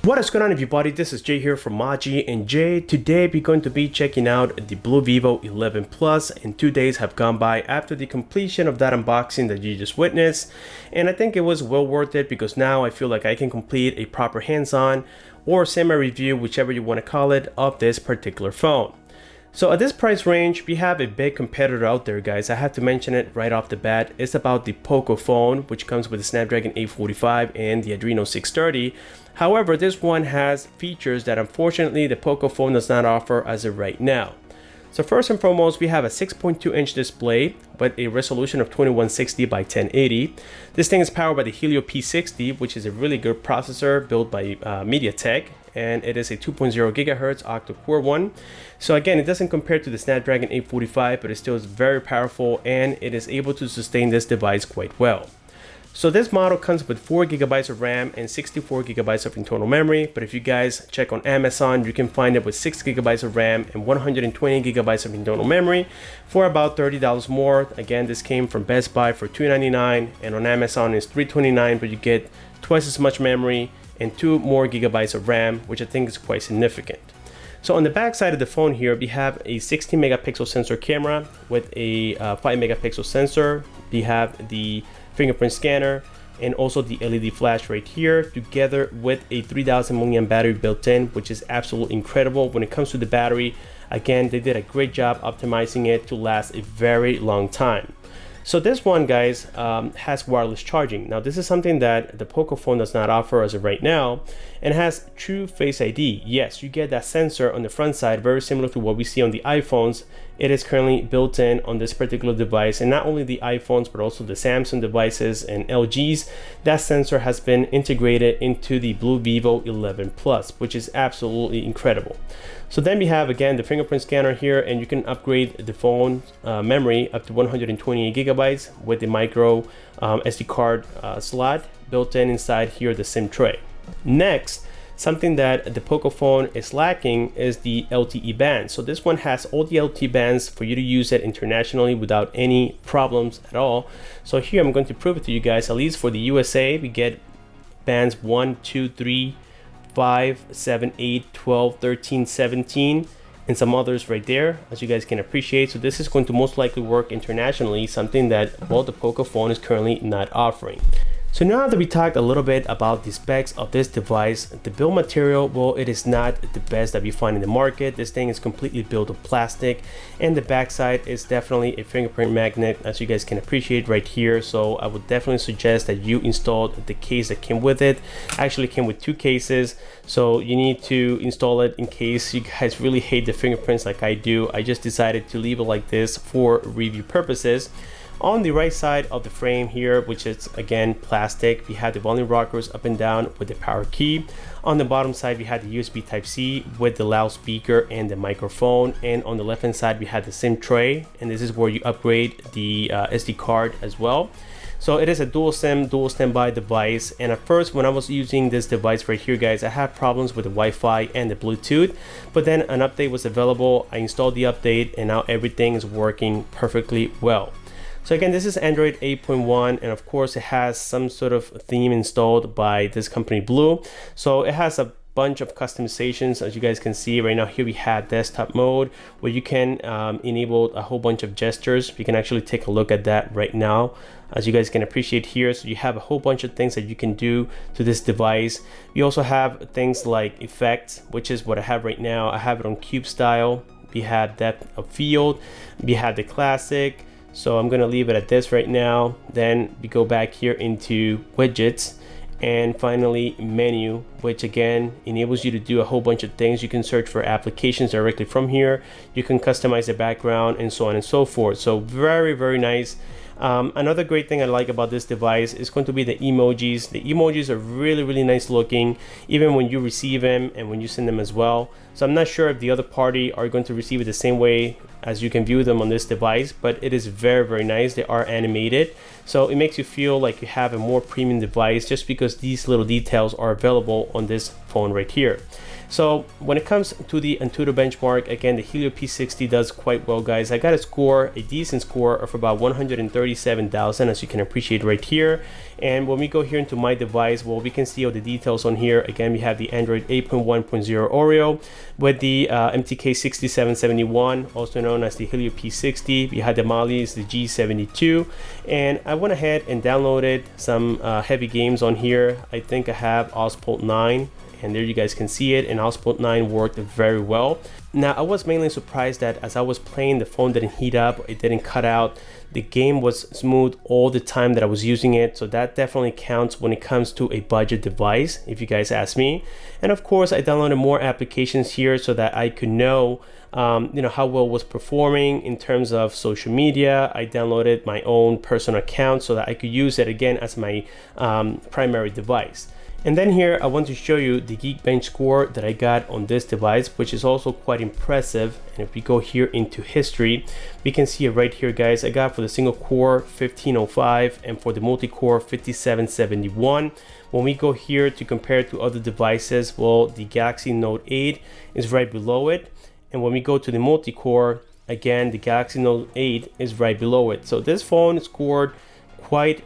What is going on, everybody? This is Jay here from Maji and Jay. Today we're going to be checking out the Blu Vivo XI Plus, and 2 days have gone by after the completion of that unboxing that you just witnessed, and I think it was well worth it because now I feel like I can complete a proper hands-on or semi-review, whichever you want to call it, of this particular phone. So at this price range, we have a big competitor out there, guys. I have to mention it right off the bat. It's about the Pocophone, which comes with the Snapdragon 845 and the Adreno 630. However, this one has features that unfortunately the Pocophone does not offer as of right now. So first and foremost, we have a 6.2-inch display with a resolution of 2160 by 1080. This thing is powered by the Helio P60, which is a really good processor built by MediaTek, and it is a 2.0 gigahertz octa core one. So again, it doesn't compare to the Snapdragon 845, but it still is very powerful and it is able to sustain this device quite well. So this model comes with 4 gigabytes of RAM and 64 gigabytes of internal memory, but if you guys check on Amazon, you can find it with 6 gigabytes of RAM and 120 gigabytes of internal memory for about $30 more. Again, this came from Best Buy for $299, and on Amazon it's $329, but you get twice as much memory and 2 more gigabytes of RAM, which I think is quite significant. So on the back side of the phone here, we have a 16 megapixel sensor camera with a 5 megapixel sensor. We have the fingerprint scanner and also the LED flash right here, together with a 3000 milliamp battery built in, which is absolutely incredible. When it comes to the battery, again, they did a great job optimizing it to last a very long time. So this one, guys, has wireless charging. Now this is something that the Pocophone does not offer as of right now, and has true Face ID. Yes, you get that sensor on the front side, very similar to what we see on the iPhones. It is currently built in on this particular device, and not only the iPhones but also the Samsung devices and LGs. That sensor has been integrated into the Blu Vivo XI Plus, which is absolutely incredible. So then we have again the fingerprint scanner here, and you can upgrade the phone memory up to 128 gigabytes with the micro SD card slot built in inside here, the SIM tray. Next, something that the Pocophone is lacking is the LTE band. So this one has all the LTE bands for you to use it internationally without any problems at all. So here I'm going to prove it to you guys. At least for the USA, we get bands 1, 2, 3, 5, 7, 8, 12, 13, 17, and some others right there, as you guys can appreciate. So this is going to most likely work internationally, something that, well, the Pocophone is currently not offering. So now that we talked a little bit about the specs of this device, the build material, well, it is not the best that we find in the market. This thing is completely built of plastic, and the backside is definitely a fingerprint magnet, as you guys can appreciate right here. So I would definitely suggest that you install the case that came with it. Actually, it came with 2 cases, so you need to install it in case you guys really hate the fingerprints like I do. I just decided to leave it like this for review purposes. On the right side of the frame here, which is again plastic, we have the volume rockers up and down with the power key. On the bottom side, we had the USB Type-C with the loudspeaker and the microphone, and on the left hand side we had the SIM tray, and this is where you upgrade the SD card as well. So it is a dual SIM, dual standby device, and at first when I was using this device right here, guys, I had problems with the Wi-Fi and the Bluetooth, but then an update was available. I installed the update and now everything is working perfectly well. So again, this is Android 8.1, and of course it has some sort of theme installed by this company Blu. So it has a bunch of customizations, as you guys can see right now. Here we have desktop mode, where you can enable a whole bunch of gestures. You can actually take a look at that right now, as you guys can appreciate here. So you have a whole bunch of things that you can do to this device. You also have things like effects, which is what I have right now. I have it on cube style. We have depth of field. We have the classic. So I'm going to leave it at this right now. Then we go back here into widgets, and finally menu, which again enables you to do a whole bunch of things. You can search for applications directly from here. You can customize the background and so on and so forth. So very, very nice. Another great thing I like about this device is going to be the emojis. The emojis are really, really nice looking, even when you receive them and when you send them as well. So I'm not sure if the other party are going to receive it the same way as you can view them on this device, but it is very, very nice. They are animated, so it makes you feel like you have a more premium device just because these little details are available on this phone right here. So when it comes to the Antutu benchmark, again, the Helio P60 does quite well, guys. I got a decent score of about 137,000, as you can appreciate right here. And when we go here into my device, well, we can see all the details on here. Again, we have the Android 8.1.0 Oreo with the MTK 6771, also known as the Helio P60. We had the Mali is the G72, and I went ahead and downloaded some heavy games on here. I think I have Ospult 9, and there you guys can see it, and Ospult 9 worked very well. Now, I was mainly surprised that as I was playing, the phone didn't heat up, it didn't cut out. The game was smooth all the time that I was using it, so that definitely counts when it comes to a budget device, if you guys ask me. And of course, I downloaded more applications here so that I could know how well it was performing in terms of social media. I downloaded my own personal account so that I could use it again as my primary device. And then here I want to show you the Geekbench score that I got on this device, which is also quite impressive. And if we go here into history, we can see it right here, guys. I got for the single core 1505 and for the multi-core 5771. When we go here to compare it to other devices, well, the Galaxy Note 8 is right below it. And when we go to the multi-core, again, the Galaxy Note 8 is right below it. So this phone scored quite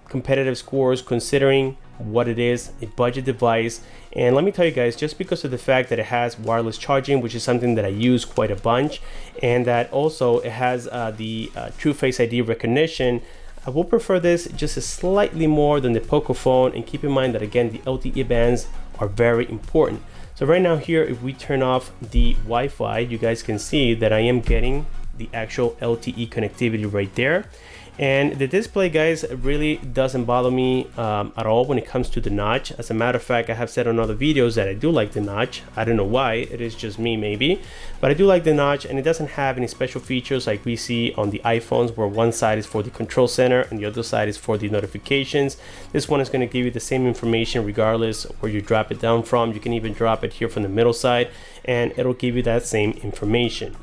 competitive scores considering what it is, a budget device. And let me tell you guys, just because of the fact that it has wireless charging, which is something that I use quite a bunch, and that also it has the True Face ID recognition, I will prefer this just a slightly more than the Pocophone. And keep in mind that again, the LTE bands are very important. So right now here, if we turn off the Wi-Fi, you guys can see that I am getting the actual LTE connectivity right there. And the display, guys, really doesn't bother me at all when it comes to the notch. As a matter of fact, I have said on other videos that I do like the notch. I don't know why, it is just me maybe, but I do like the notch, and it doesn't have any special features like we see on the iPhones where one side is for the control center and the other side is for the notifications. This one is going to give you the same information regardless of where you drop it down from. You can even drop it here from the middle side and it'll give you that same information.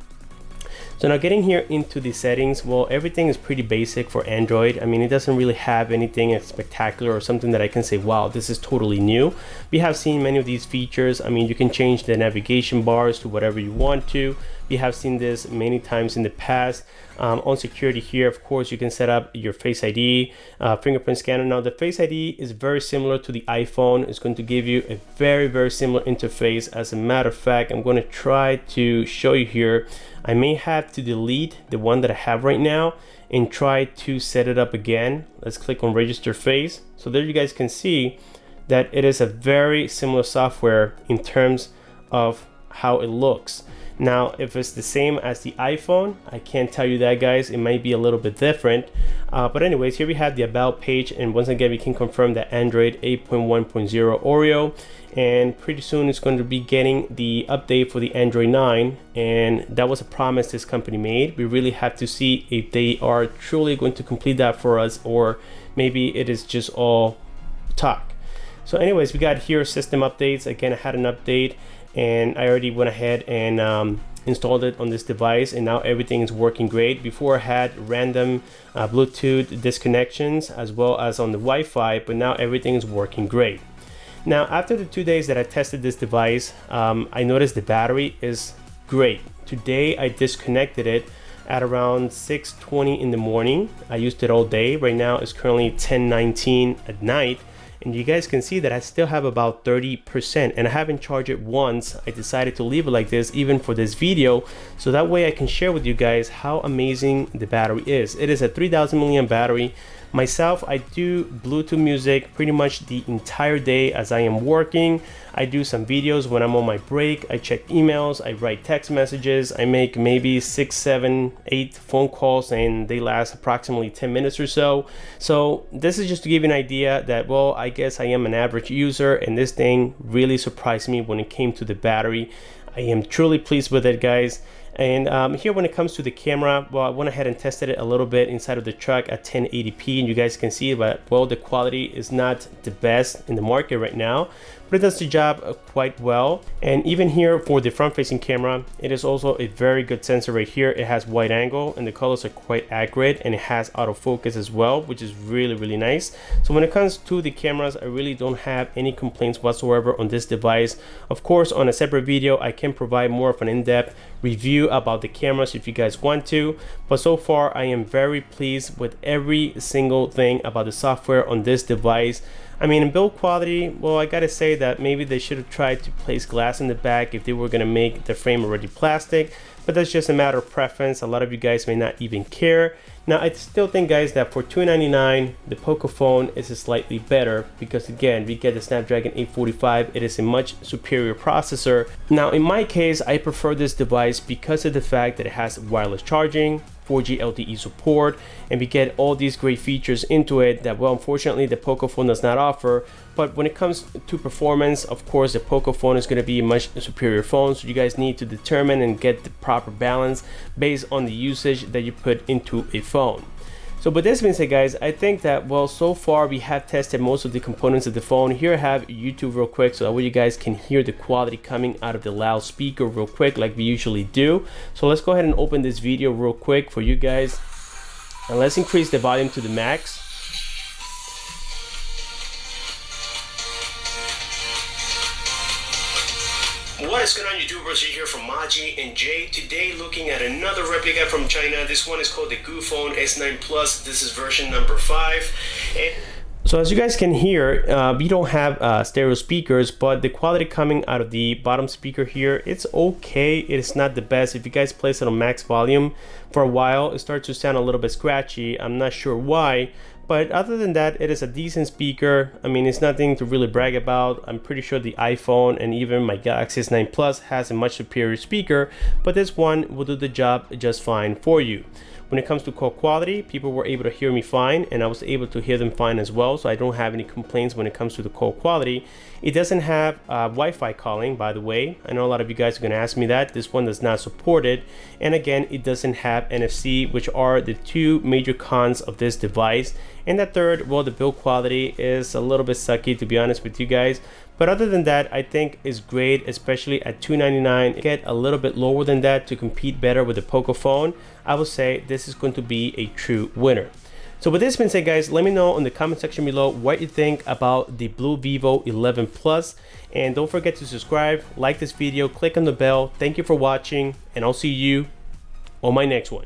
So now getting here into the settings, well, everything is pretty basic for Android. I mean, it doesn't really have anything spectacular or something that I can say, wow, this is totally new. We have seen many of these features. I mean, you can change the navigation bars to whatever you want to. We have seen this many times in the past. On security here, of course, you can set up your Face ID, fingerprint scanner. Now, the Face ID is very similar to the iPhone. It's going to give you a very, very similar interface. As a matter of fact, I'm going to try to show you here. I may have to delete the one that I have right now and try to set it up again. Let's click on Register Face. So there you guys can see that it is a very similar software in terms of how it looks. Now, if it's the same as the iPhone, I can't tell you that, guys. It might be a little bit different. But anyways, here we have the About page. And once again, we can confirm that Android 8.1.0 Oreo. And pretty soon it's going to be getting the update for the Android 9. And that was a promise this company made. We really have to see if they are truly going to complete that for us, or maybe it is just all talk. So anyways, we got here system updates. Again, I had an update, and I already went ahead and installed it on this device, and now everything is working great. Before I had random Bluetooth disconnections as well as on the Wi-Fi, but now everything is working great. Now, after the 2 days that I tested this device, I noticed the battery is great. Today I disconnected it at around 6:20 in the morning. I used it all day. Right now it's currently 10:19 at night. And you guys can see that I still have about 30%, and I haven't charged it once. I decided to leave it like this even for this video, so that way I can share with you guys how amazing the battery is. It is a 3000 milliamp battery. Myself, I do Bluetooth music pretty much the entire day as I am working. I do some videos when I'm on my break. I check emails, I write text messages, I make maybe 6, 7, 8 phone calls, and they last approximately 10 minutes or so. So this is just to give you an idea that, well, I guess I am an average user, and this thing really surprised me when it came to the battery. I am truly pleased with it, guys. And here when it comes to the camera, well, I went ahead and tested it a little bit inside of the truck at 1080p, and you guys can see, but well, the quality is not the best in the market right now. but it does the job quite well. And even here for the front facing camera, it is also a very good sensor right here. It has wide angle and the colors are quite accurate, and it has autofocus as well, which is really nice. So when it comes to the cameras, I really don't have any complaints whatsoever on this device. Of course, on a separate video, I can provide more of an in-depth review about the cameras if you guys want to, but so far I am very pleased with every single thing about the software on this device. I mean, in build quality, well, I gotta say that maybe they should have tried to place glass in the back if they were gonna make the frame already plastic, but that's just a matter of preference. A lot of you guys may not even care. Now, I still think, guys, that for $299, the Pocophone is slightly better because, again, we get the Snapdragon 845. It is a much superior processor. Now, in my case, I prefer this device because of the fact that it has wireless charging, 4G LTE support, and we get all these great features into it that, well, unfortunately the Pocophone does not offer. But when it comes to performance, of course, the Pocophone is going to be a much superior phone, so you guys need to determine and get the proper balance based on the usage that you put into a phone. So with this being said, guys, I think that, well, so far we have tested most of the components of the phone. Here I have YouTube real quick so that way you guys can hear the quality coming out of the loudspeaker real quick like we usually do. So let's go ahead and open this video real quick for you guys, and let's increase the volume to the max. What is going on, YouTubers? You're here from Maji and Jay. Today looking at another replica from China. This one is called the GoPhone S9 Plus. This is version number 5. So as you guys can hear, we don't have stereo speakers, but the quality coming out of the bottom speaker here, it's okay. It is not the best. If you guys place it on max volume for a while, it starts to sound a little bit scratchy. I'm not sure why. But other than that, it is a decent speaker. I mean, it's nothing to really brag about. I'm pretty sure the iPhone and even my Galaxy S9 Plus has a much superior speaker, but this one will do the job just fine for you. When it comes to call quality, people were able to hear me fine, and I was able to hear them fine as well, so I don't have any complaints when it comes to the call quality. It doesn't have Wi-Fi calling, by the way. I know a lot of you guys are going to ask me that. This one does not support it. And again, it doesn't have NFC, which are the two major cons of this device. And the third, well, the build quality is a little bit sucky, to be honest with you guys. But other than that, I think is great, especially at $299. Get a little bit lower than that to compete better with the Pocophone. I would say this is going to be a true winner. So with this being said, guys, let me know in the comment section below what you think about the Blu Vivo XI Plus. And don't forget to subscribe, like this video, click on the bell. Thank you for watching, and I'll see you on my next one.